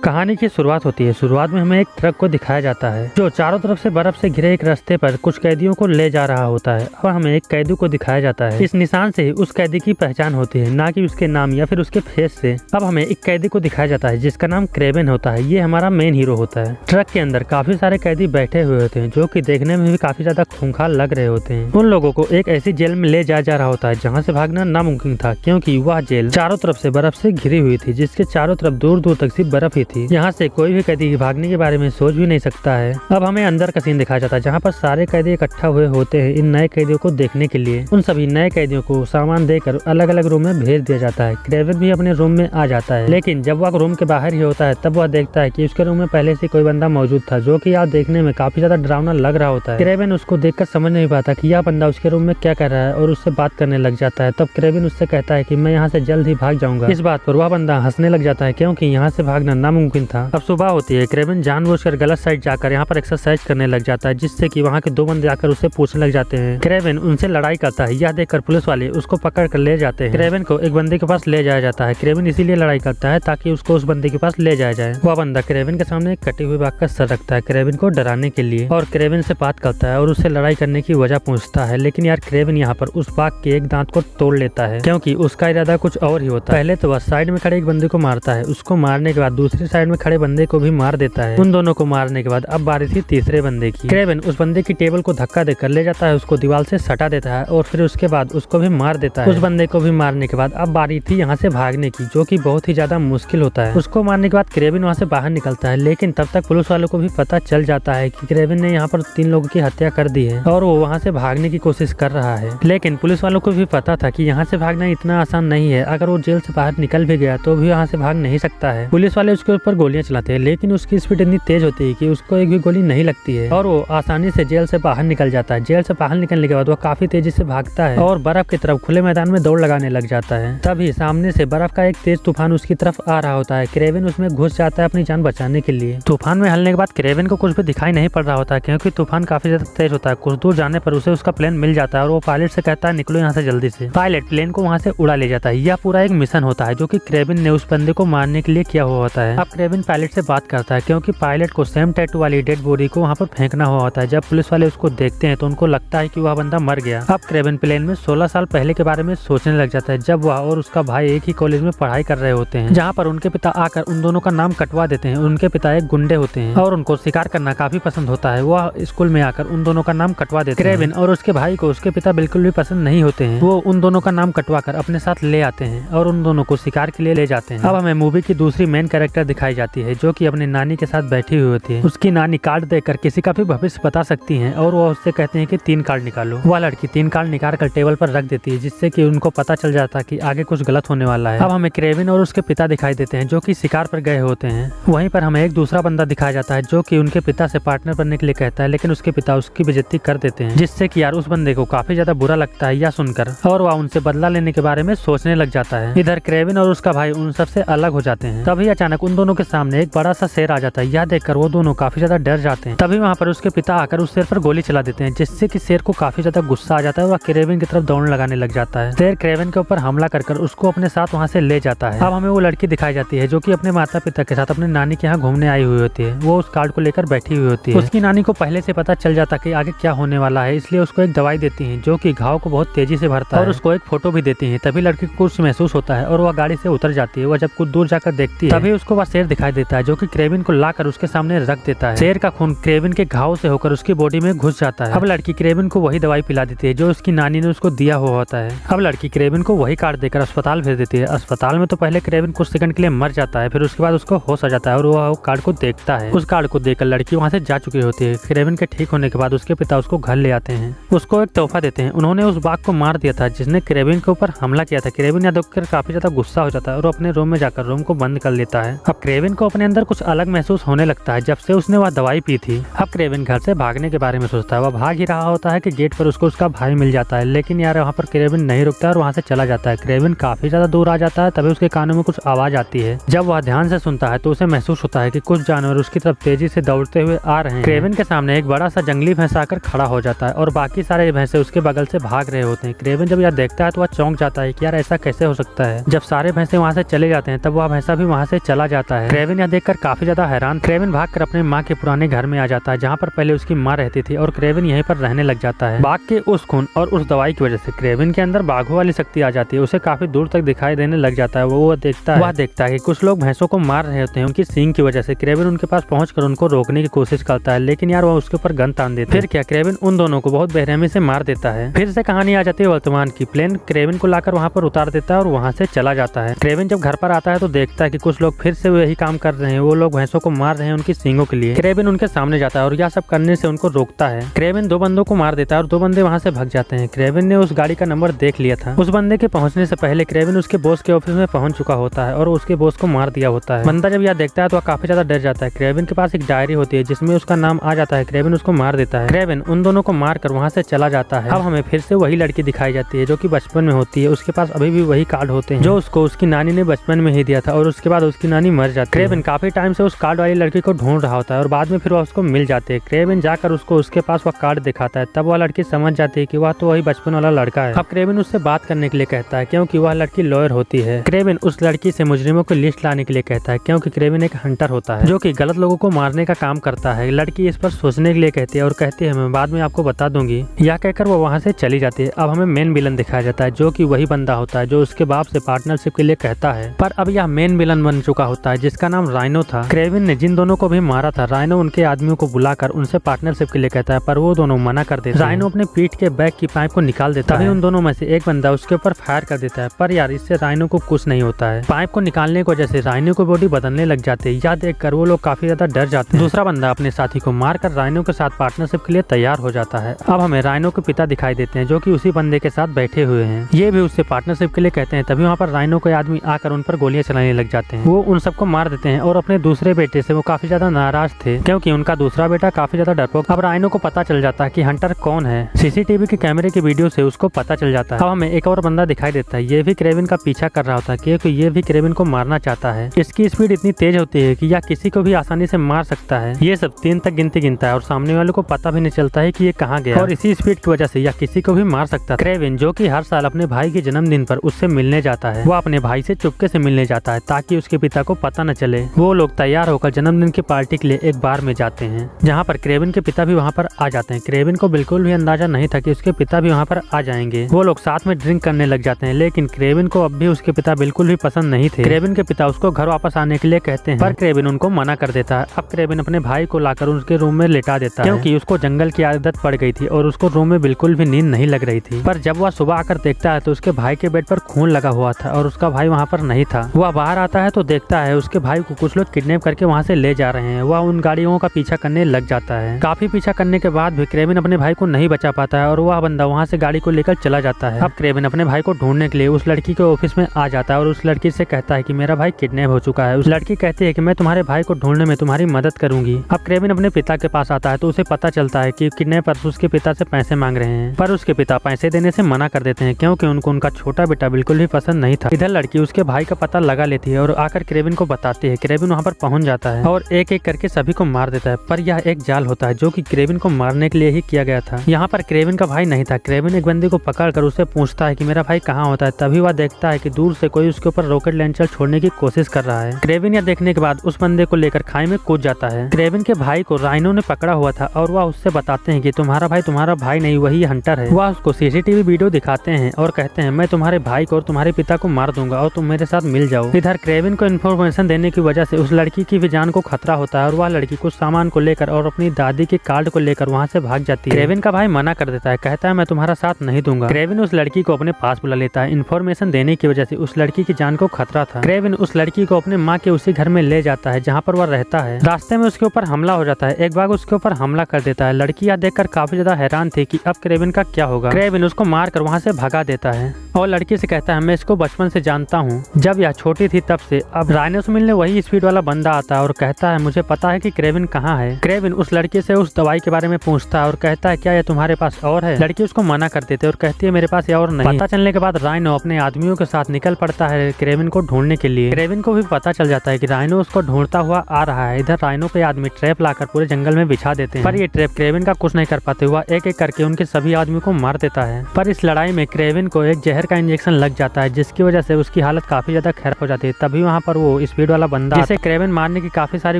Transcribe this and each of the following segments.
कहानी की शुरुआत होती है। शुरुआत में हमें एक ट्रक को दिखाया जाता है जो चारों तरफ से बर्फ से घिरे एक रास्ते पर कुछ कैदियों को ले जा रहा होता है और हमें एक कैदी को दिखाया जाता है। इस निशान से ही उस कैदी की पहचान होती है, ना कि उसके नाम या फिर उसके फेस से। अब हमें एक कैदी को दिखाया जाता है जिसका नाम क्रेवेन होता है। ये हमारा मेन हीरो होता है। ट्रक के अंदर काफी सारे कैदी बैठे हुए होते हैं जो कि देखने में भी काफी ज्यादा खूंखार लग रहे होते हैं। उन लोगों को एक ऐसी जेल में ले जा रहा होता है जहाँ से भागना नामुमकिन था, क्योंकि वह जेल चारों तरफ से बर्फ से घिरी हुई थी, जिसके चारों तरफ दूर दूर तक सिर्फ बर्फ ही थी। यहाँ से कोई भी कैदी भागने के बारे में सोच भी नहीं सकता है। अब हमें अंदर का सीन दिखाया जाता है जहाँ पर सारे कैदी इकट्ठा हुए होते हैं इन नए कैदियों को देखने के लिए। उन सभी नए कैदियों को सामान देकर अलग अलग रूम में भेज दिया जाता है। क्रेवेन भी अपने रूम में आ जाता है, लेकिन जब वह रूम के बाहर ही होता है तब वह देखता है कि उसके रूम में पहले से कोई बंदा मौजूद था जो कि यहाँ देखने में काफी ज्यादा डरावना लग रहा होता है। क्रेवेन उसको देखकर समझ नहीं पाता कि यह बंदा उसके रूम में क्या कर रहा है और उससे बात करने लग जाता है। तब क्रेवेन उससे कहता है कि मैं यहाँ से जल्द ही भाग जाऊंगा। इस बात पर वह बंदा हंसने लग जाता है क्योंकि यहाँ से भागना नामुमकिन था। अब सुबह होती है। क्रेवेन जानबूझकर गलत साइड जाकर यहाँ पर एक्सरसाइज करने लग जाता है, जिससे कि वहाँ के दो बंदे आकर उससे पूछने लग जाते हैं। क्रेवेन उनसे लड़ाई करता है। यह देखकर पुलिस वाले उसको पकड़ कर ले जाते हैं। क्रेवेन को एक बंदे के पास ले जाया जाता है। क्रेवेन इसीलिए लड़ाई करता है ताकि उसको उस बंदे के पास ले जाया जाए। वह बंदा क्रेवेन के सामने एक कटी हुई बाघ का सर रखता है क्रेवेन को डराने के लिए, और क्रेवेन से बात करता है और उससे लड़ाई करने की वजह पूछता है। लेकिन यार क्रेवेन यहाँ पर उस बाघ के एक दांत को तोड़ लेता है क्योंकि उसका इरादा कुछ और ही होता है। पहले तो वह साइड में खड़े एक बंदे को मारता है, उसको मारने के बाद दूसरी साइड में खड़े बंदे को भी मार देता है। उन दोनों को मारने के बाद अब बारी थी तीसरे बंदे की। क्रेवेन उस बंदे की टेबल को धक्का देकर ले जाता है, उसको दीवार से सटा देता है और फिर उसके बाद उसको भी मार देता है। उस बंदे को भी मारने के बाद अब बारी थी यहाँ से भागने की, जो कि बहुत ही ज्यादा मुश्किल होता है। उसको मारने के बाद क्रेवेन वहाँ से बाहर निकलता है, लेकिन तब तक पुलिस वालों को भी पता चल जाता है कि क्रेवेन ने यहाँ पर 3 लोगों की हत्या कर दी है और वो वहाँ से भागने की कोशिश कर रहा है। लेकिन पुलिस वालों को भी पता था कि यहाँ से भागना इतना आसान नहीं है। अगर वो जेल से बाहर निकल भी गया तो भी यहाँ से भाग नहीं सकता है। पुलिस वाले उसके ऊपर गोलियां चलाते हैं, लेकिन उसकी स्पीड इतनी तेज होती है कि उसको एक भी गोली नहीं लगती है और वो आसानी से जेल से बाहर निकल जाता है। जेल से बाहर निकलने के बाद वो काफी तेजी से भागता है और बर्फ की तरफ खुले मैदान में दौड़ लगाने लग जाता है। तभी सामने से बर्फ का एक तेज तूफान उसकी तरफ आ रहा होता है। क्रेवेन उसमें घुस जाता है अपनी जान बचाने के लिए। तूफान में हलने के बाद क्रेवेन को कुछ भी दिखाई नहीं पड़ रहा होता है क्योंकि तूफान काफी ज्यादा तेज होता है। कुछ दूर जाने पर उसे उसका प्लेन मिल जाता है और वो पायलट से कहता है निकलो यहाँ से जल्दी से। पायलट प्लेन को वहाँ से उड़ा ले जाता है। यह पूरा एक मिशन होता है जो कि क्रेवेन ने उस बंदे को मारने के लिए किया हुआ होता है। अब क्रेवेन पायलट से बात करता है क्योंकि पायलट को सेम टैटू वाली डेड बॉडी को वहाँ पर फेंकना हुआ होता है। जब पुलिस वाले उसको देखते हैं तो उनको लगता है कि वह बंदा मर गया। अब क्रेवेन प्लेन में 16 साल पहले के बारे में सोचने लग जाता है, जब वह और उसका भाई एक ही कॉलेज में पढ़ाई कर रहे होते हैं, जहाँ पर उनके पिता आकर उन दोनों का नाम कटवा देते हैं। उनके पिता एक गुंडे होते हैं और उनको शिकार करना काफी पसंद होता है। वह स्कूल में आकर उन दोनों का नाम कटवा देते हैं। क्रेवेन और उसके भाई को उसके पिता बिल्कुल भी पसंद नहीं होते हैं। वो उन दोनों का नाम कटवा कर अपने साथ ले आते हैं और उन दोनों को शिकार के लिए ले जाते हैं। अब हमें मूवी की दूसरी मेन कैरेक्टर दिखाई जाती है जो कि अपनी नानी के साथ बैठी हुई होती है। उसकी नानी कार्ड देकर किसी का भी भविष्य बता सकती है और वो उससे कहते हैं कि 3 कार्ड निकालो। वह लड़की 3 कार्ड निकाल कर टेबल पर रख देती है, जिससे कि उनको पता चल जाता है कि आगे कुछ गलत होने वाला है। अब हमें क्रेवेन और उसके पिता दिखाई देते हैं जो कि शिकार पर गए होते हैं। वहीं पर हमें एक दूसरा बंदा दिखाया जाता है जो कि उनके पिता से पार्टनर बनने के लिए कहता है, लेकिन उसके पिता उसकी बेइज्जती कर देते हैं, जिससे कि यार उस बंदे को काफी ज्यादा बुरा लगता है यह सुनकर और वह उनसे बदला लेने के बारे में सोचने लग जाता है। इधर क्रेवेन और उसका भाई उन सबसे अलग हो जाते हैं। तभी अचानक उन दोनों के सामने एक बड़ा सा शेर आ जाता है। यह देखकर वो दोनों काफी ज्यादा डर जाते हैं। तभी वहाँ पर उसके पिता आकर उस शेर पर गोली चला देते हैं, जिससे कि शेर को काफी ज्यादा गुस्सा आ जाता है और वह क्रेवेन की तरफ दौड़ लगाने लग जाता है। शेर क्रेवेन के ऊपर हमला कर उसको अपने साथ वहाँ से ले जाता है। अब हमें वो लड़की दिखाई जाती है जो कि अपने माता पिता के साथ अपने नानी के यहाँ घूमने आई हुई होती है। वो उस कार्ड को लेकर बैठी हुई होती है। उसकी नानी को पहले से पता चल जाता कि आगे क्या होने वाला है, इसलिए उसको एक दवाई देती है जो कि घाव को बहुत तेजी से भरता है और उसको एक फोटो भी देती है। तभी लड़की को कुछ महसूस होता है और वह गाड़ी से उतर जाती है। वह जब कुछ दूर जाकर देखती है तभी उसको वह शेर दिखाई देता है जो कि क्रेवेन को लाकर उसके सामने रख देता है। शेर का खून क्रेवेन के घाव से होकर उसकी बॉडी में घुस जाता है। अब लड़की क्रेवेन को वही दवाई पिला देती है जो उसकी नानी ने उसको दिया हुआ होता है। अब लड़की क्रेवेन को वही कार्ड देकर अस्पताल भेज देती है। अस्पताल में तो पहले क्रेवेन कुछ सेकंड के लिए मर जाता है, फिर उसके बाद उसको होश आ जाता है और वह कार्ड को देखता है। उस कार्ड को देखकर लड़की वहाँ से जा चुकी होती है। क्रेवेन के ठीक होने के बाद उसके पिता उसको घर ले आते हैं, उसको एक तोहफा देते हैं। उन्होंने उस बाघ को मार दिया था जिसने क्रेवेन के ऊपर हमला किया था। क्रेवेन यह देखकर काफी ज्यादा गुस्सा हो जाता है और अपने रूम में जाकर रूम को बंद कर लेता है। अब क्रेवेन को अपने अंदर कुछ अलग महसूस होने लगता है जब से उसने वह दवाई पी थी। अब क्रेवेन घर से भागने के बारे में सोचता है। वह भाग ही रहा होता है कि गेट पर उसको उसका भाई मिल जाता है, लेकिन यार वहाँ पर क्रेवेन नहीं रुकता और वहाँ से चला जाता है। क्रेवेन काफी ज्यादा दूर आ जाता है, तभी उसके कानों में कुछ आवाज आती है। जब वह ध्यान से सुनता है तो उसे महसूस होता है कि कुछ जानवर उसकी तरफ तेजी से दौड़ते हुए आ रहे हैं। क्रेवेन के सामने एक बड़ा सा जंगली भैंस आकर खड़ा हो जाता है और बाकी सारे भैंसे उसके बगल से भाग रहे होते हैं। क्रेवेन जब यह देखता है तो वह चौंक जाता है कि यार ऐसा कैसे हो सकता है। जब सारे भैंसे वहाँ से चले जाते हैं तब वह भैंसा भी वहाँ से चला जाता जाता है। क्रेविन यह देखकर काफी ज्यादा हैरान। क्रेविन भागकर अपने माँ के पुराने घर में आ जाता है जहाँ पर पहले उसकी माँ रहती थी और क्रेविन यहीं पर रहने लग जाता है। बाघ के उस खून और उस दवाई की वजह से क्रेविन के अंदर बाघों वाली शक्ति आ जाती है। उसे काफी दूर तक दिखाई देने लग जाता है। वो देखता है कि कुछ लोग भैंसों को मार रहे होते हैं उनकी सींग की वजह से। क्रेविन उनके पास पहुंचकर उनको रोकने की कोशिश करता है, लेकिन यार वो उसके ऊपर गन तान देता है। फिर क्या, क्रेविन उन दोनों को बहुत बेरहमी से मार देता है। फिर से कहानी आ जाती है वर्तमान की। प्लेन क्रेविन को लाकर वहाँ पर उतार देता है और वहाँ से चला जाता है। क्रेविन जब घर पर आता है तो देखता है कि कुछ लोग फिर से वही काम कर रहे हैं। वो लोग भैंसों को मार रहे हैं उनकी सींगों के लिए। क्रेविन उनके सामने जाता है और यह सब करने से उनको रोकता है। क्रेविन 2 बंदों को मार देता है और 2 बंदे वहाँ से भाग जाते हैं। क्रेविन ने उस गाड़ी का नंबर देख लिया था। उस बंदे के पहुंचने से पहले क्रेविन उसके बॉस के ऑफिस में पहुंच चुका होता है और उसके बॉस को मार दिया होता है। बंदा जब यह देखता है तो वह काफी ज्यादा डर जाता है। क्रेविन के पास एक डायरी होती है जिसमें उसका नाम आ जाता है। क्रेविन उसको मार देता है। क्रेविन उन दोनों को मारकर वहाँ से चला जाता है। अब हमें फिर से वही लड़की दिखाई जाती है जो कि बचपन में होती है। उसके पास अभी भी वही कार्ड होते हैं जो उसको उसकी नानी ने बचपन में ही दिया था और उसके बाद उसकी नानी मर जाती है। क्रेविन काफी टाइम से उस कार्ड वाली लड़की को ढूंढ रहा होता है और बाद में फिर वह उसको मिल जाती है। क्रेविन जाकर उसको उसके पास वह कार्ड दिखाता है। तब वह लड़की समझ जाती है कि वह तो वही बचपन वाला लड़का है। अब क्रेविन उससे बात करने के लिए कहता है क्योंकि वह लड़की लॉयर होती है। क्रेविन उस लड़की से मुजरिमों की लिस्ट लाने के लिए कहता है क्योंकि क्रेविन एक हंटर होता है जो कि गलत लोगों को मारने का काम करता है। लड़की इस पर सोचने के लिए कहती है और कहती है मैं बाद में आपको बता दूंगी। यह कहकर वो वहाँ से चली जाती है। अब हमें मेन विलन दिखाया जाता है जो कि वही बंदा होता है जो उसके बाप से पार्टनरशिप के लिए कहता है, पर अब यह मेन विलन बन चुका होता है जिसका नाम राइनो था। क्रेविन ने जिन दोनों को भी मारा था, राइनो उनके आदमियों को बुलाकर उनसे पार्टनरशिप के लिए कहता है, पर वो दोनों मना कर देते हैं। राइनो अपने पीठ के बैग की पाइप को निकाल देता है। उन दोनों में से एक बंदा उसके ऊपर फायर कर देता है, पर यार इससे राइनो को कुछ नहीं होता है। पाइप को निकालने की वजह से राइनो को बॉडी बदलने लग जाती है। यह देखकर वो लोग काफी ज्यादा डर जाते हैं। दूसरा बंदा अपने साथी को मारकर राइनो के साथ पार्टनरशिप के लिए तैयार हो जाता है। अब हमें राइनो के पिता दिखाई देते हैं जो कि उसी बंदे के साथ बैठे हुए हैं। ये भी उससे पार्टनरशिप के लिए कहते हैं। तभी वहाँ पर राइनो के आदमी आकर उन पर गोलियां चलाने लग जाते हैं। वो उन सबको मार देते हैं और अपने दूसरे बेटे से वो काफी ज्यादा नाराज थे क्योंकि उनका दूसरा बेटा काफी ज्यादा डरपोक। अब राइनो को पता चल जाता है कि हंटर कौन है। सीसीटीवी के कैमरे की वीडियो से उसको पता चल जाता है। अब हमें एक और बंदा दिखाई देता है। ये भी क्रेविन का पीछा कर रहा होता है क्योंकि ये भी क्रेविन को मारना चाहता है। इसकी स्पीड इतनी तेज होती है कि यह किसी को भी आसानी से मार सकता है। ये सब 3 तक गिनती गिनता है और सामने वाले को पता भी नहीं चलता है कि ये कहाँ गया और इसी स्पीड की वजह से यह किसी को भी मार सकता है। क्रेविन जो कि हर साल अपने भाई के जन्मदिन पर उससे मिलने जाता है, वो अपने भाई से चुपके से मिलने जाता है ताकि उसके पिता को पता न चले। वो लोग तैयार होकर जन्मदिन की पार्टी के लिए एक बार में जाते हैं जहाँ पर क्रेविन के पिता भी वहाँ पर आ जाते हैं। क्रेविन को बिल्कुल भी अंदाजा नहीं था कि उसके पिता भी वहाँ पर आ जाएंगे। वो लोग साथ में ड्रिंक करने लग जाते हैं, लेकिन क्रेविन को अब भी उसके पिता बिल्कुल भी पसंद नहीं थे। क्रेविन के पिता उसको घर वापस आने के लिए कहते हैं, पर क्रेविन उनको मना कर देता है। अब क्रेविन अपने भाई को लाकर उसके रूम में लेटा देता है क्योंकि उसको जंगल की आदत पड़ गई थी और उसको रूम में बिल्कुल भी नींद नहीं लग रही थी। पर जब वह सुबह आकर देखता है तो उसके भाई के बेड पर खून लगा हुआ था और उसका भाई वहाँ पर नहीं था। वह बाहर आता है तो देखता है उसके भाई को कुछ लोग किडनैप करके वहाँ से ले जा रहे हैं। वह उन गाड़ियों का पीछा करने लग जाता है। काफी पीछा करने के बाद भी क्रेविन अपने भाई को नहीं बचा पाता है और वह बंदा वहाँ से गाड़ी को लेकर चला जाता है। अब क्रेविन अपने भाई को ढूंढने के लिए उस लड़की के ऑफिस में आ जाता है और उस लड़की से कहता है कि मेरा भाई किडनैप हो चुका है। उस लड़की कहती है कि मैं तुम्हारे भाई को ढूंढने में तुम्हारी मदद करूंगी। अब क्रेविन अपने पिता के पास आता है तो उसे पता चलता है कि किडनैपर्स उसके पिता से पैसे मांग रहे हैं, पर उसके पिता पैसे देने से मना कर देते हैं क्योंकि उनको उनका छोटा बेटा बिल्कुल भी पसंद नहीं था। इधर लड़की उसके भाई का पता लगा लेती है और आकर क्रेविन को बताती है। क्रेविन वहाँ पर पहुंच जाता है और एक एक करके सभी को मार देता है, पर यह एक जाल होता है जो कि क्रेविन को मारने के लिए ही किया गया था। यहाँ पर क्रेविन का भाई नहीं था। क्रेविन एक बंदे को पकड़कर उसे पूछता है कि मेरा भाई कहाँ होता है। तभी वह देखता है कि दूर से कोई उसके ऊपर रॉकेट लॉन्चर छोड़ने की कोशिश कर रहा है। क्रेविन यह देखने के बाद उस बंदे को लेकर खाई में कूद जाता है। क्रेविन के भाई को राइनो ने पकड़ा हुआ था और वह उससे बताते हैं कि तुम्हारा भाई नहीं, वही हंटर है। वह उसको सीसीटीवी वीडियो दिखाते हैं और कहते हैं मैं तुम्हारे भाई को और तुम्हारे पिता को मार दूंगा और तुम मेरे साथ मिल जाओ। इधर क्रेविन को इन्फॉर्मेशन देने की वजह से उस लड़की की भी जान को खतरा होता है और वह लड़की कुछ सामान को लेकर और अपनी दादी के कार्ड को लेकर वहाँ से भाग जाती है। क्रेविन का भाई मना कर देता है, कहता है मैं तुम्हारा साथ नहीं दूंगा। क्रेविन उस लड़की को अपने पास बुला लेता है। इन्फॉर्मेशन देने की वजह से उस लड़की की जान को खतरा था। क्रेविन उस लड़की को अपने माँ के उसी घर में ले जाता है जहाँ पर वह रहता है। रास्ते में उसके ऊपर हमला हो जाता है। एक बाघ उसके ऊपर हमला कर देता है। लड़की यह देखकर काफी ज्यादा हैरान थी कि अब क्रेविन का क्या होगा। क्रेविन उसको मारकर वहाँ से भगा देता है और लड़की से कहता है मैं इसको बचपन से जानता हूँ, जब यह छोटी थी तब से। अब राइनो से मिलने वही स्पीड वाला बंदा आता है और कहता है मुझे पता है कि क्रेविन कहाँ है। क्रेविन उस लड़की से उस दवाई के बारे में पूछता है और कहता है क्या यह तुम्हारे पास और है। लड़की उसको मना कर देती है और कहती है मेरे पास यह और नहीं। पता चलने के बाद राइनो अपने आदमियों के साथ निकल पड़ता है क्रेविन को ढूंढने के लिए। क्रेविन को भी पता चल जाता है कि राइनो उसको ढूंढता हुआ आ रहा है। इधर राइनो के आदमी ट्रैप लाकर पूरे जंगल में बिछा देते हैं, पर ये ट्रैप क्रेविन का कुछ नहीं कर पाते। हुआ एक एक करके उनके सभी आदमी को मार देता है। पर इस लड़ाई में क्रेविन को एक जहर का इंजेक्शन लग जाता है जिसकी वजह से उसकी हालत काफी ज्यादा खराब हो जाती है। तभी वहाँ पर वो स्पीड स्पीड वाला बंदा जिसे क्रेवन मारने की काफी सारी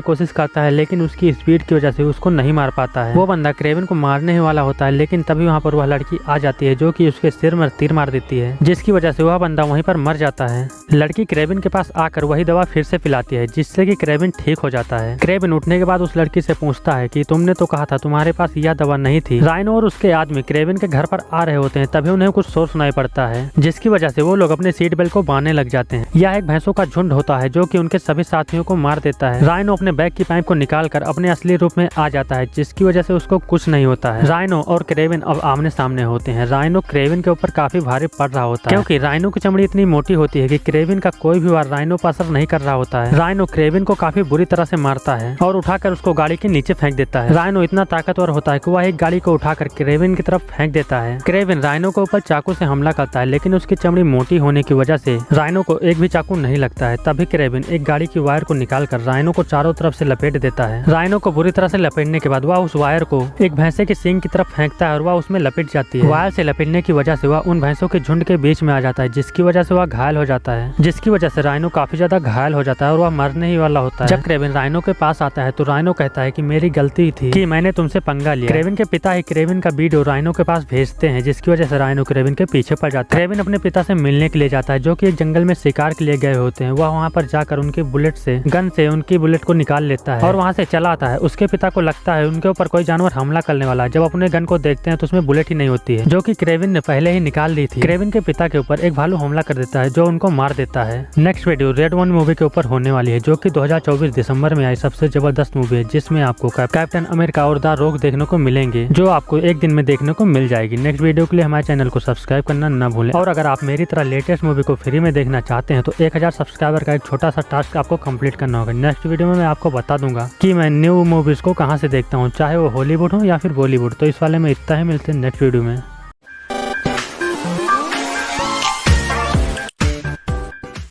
कोशिश करता है, लेकिन उसकी स्पीड की वजह से उसको नहीं मार पाता है। वो बंदा क्रेवन को मारने ही वाला होता है, लेकिन तभी वहाँ पर वह लड़की आ जाती है जो कि उसके सिर में तीर मार देती है, जिसकी वजह से वह बंदा वहीं पर मर जाता है। लड़की क्रेवन के पास आकर वही दवा फिर से पिलाती है, जिससे कि क्रेवन ठीक हो जाता है। क्रेवन उठने के बाद उस लड़की से पूछता है कि तुमने तो कहा था तुम्हारे पास यह दवा नहीं थी। राइनो और उसके आदमी क्रेवन के घर पर आ रहे होते हैं, तभी उन्हें कुछ शोर सुनाई पड़ता है, जिसकी वजह से वो लोग अपने सीट बेल्ट को बांधने लग जाते हैं। यह एक भैंसों का झुंड होता है जो कि उनके सभी साथियों को मार देता है। राइनो अपने बैग की पाइप को निकालकर अपने असली रूप में आ जाता है, जिसकी वजह से उसको कुछ नहीं होता है। राइनो और क्रेवन अब आमने सामने होते हैं। राइनो क्रेवन के ऊपर काफी भारी पड़ रहा होता है, क्योंकि राइनो की चमड़ी इतनी मोटी होती है कि क्रेवन का कोई भी वार राइनो पर असर नहीं कर रहा होता है। राइनो क्रेवन को काफी बुरी तरह से मारता है और उठाकर उसको गाड़ी के नीचे फेंक देता है। राइनो इतना ताकतवर होता है कि वह एक गाड़ी को उठाकर क्रेवन की तरफ फेंक देता है। क्रेवन राइनो के ऊपर चाकू से हमला करता है, लेकिन उसकी चमड़ी मोटी होने की वजह से राइनो को एक भी चाकू नहीं लगता है। तभी क्रेवन एक गाड़ी की वायर को निकालकर राइनो को चारों तरफ से लपेट देता है। राइनो को बुरी तरह से लपेटने के बाद वह उस वायर को एक भैंसे के सींग की तरफ फेंकता है और वह उसमें लपेट जाती है। वायर से लपेटने की वजह से वह उन भैंसों के झुंड के बीच में आ जाता है, जिसकी वजह से वह घायल हो जाता है, जिसकी वजह से राइनो काफी ज्यादा घायल हो जाता है और वह मरने ही वाला होता है। जब क्रेवन राइनो के पास आता है तो राइनो कहता है कि मेरी गलती थी कि मैंने तुमसे पंगा लिया। क्रेवन के पिता ही क्रेवन का वीडियो राइनो के पास भेजते हैं, जिसकी वजह से राइनो क्रेवन के पीछे पड़ जाता है। क्रेवन अपने पिता से मिलने के लिए जाता है, जो कि एक जंगल में शिकार के लिए गए होते हैं। वह वहाँ पर जाकर उनके बुलेट से गन से उनकी बुलेट को निकाल लेता है और वहाँ से चला आता है। उसके पिता को लगता है उनके ऊपर कोई जानवर हमला करने वाला है। जब अपने गन को देखते हैं तो उसमें बुलेट ही नहीं होती है, जो कि क्रेवन ने पहले ही निकाल दी थी। क्रेवन के पिता के ऊपर एक भालू हमला कर देता है, जो उनको मार देता है। Next video red one movie के ऊपर होने वाली है, जो कि 2024 दिसंबर में आई सबसे जबरदस्त मूवी है, जिसमें आपको कैप्टन अमेरिका और द रॉक देखने को मिलेंगे, जो आपको एक दिन में देखने को मिल जाएगी। नेक्स्ट वीडियो के लिए हमारे चैनल को सब्सक्राइब करना न भूलें, और अगर आप मेरी तरह लेटेस्ट मूवी को फ्री में देखना चाहते हैं तो 1000 सब्सक्राइबर का एक छोटा सा टास्क आपको कंप्लीट करना होगा। नेक्स्ट वीडियो में मैं आपको बता दूंगा कि मैं न्यू मूवीज को कहाँ से देखता हूँ, चाहे वो हॉलीवुड हो या फिर बॉलीवुड। तो इस वाले में इतना ही, मिलते हैं नेक्स्ट वीडियो में।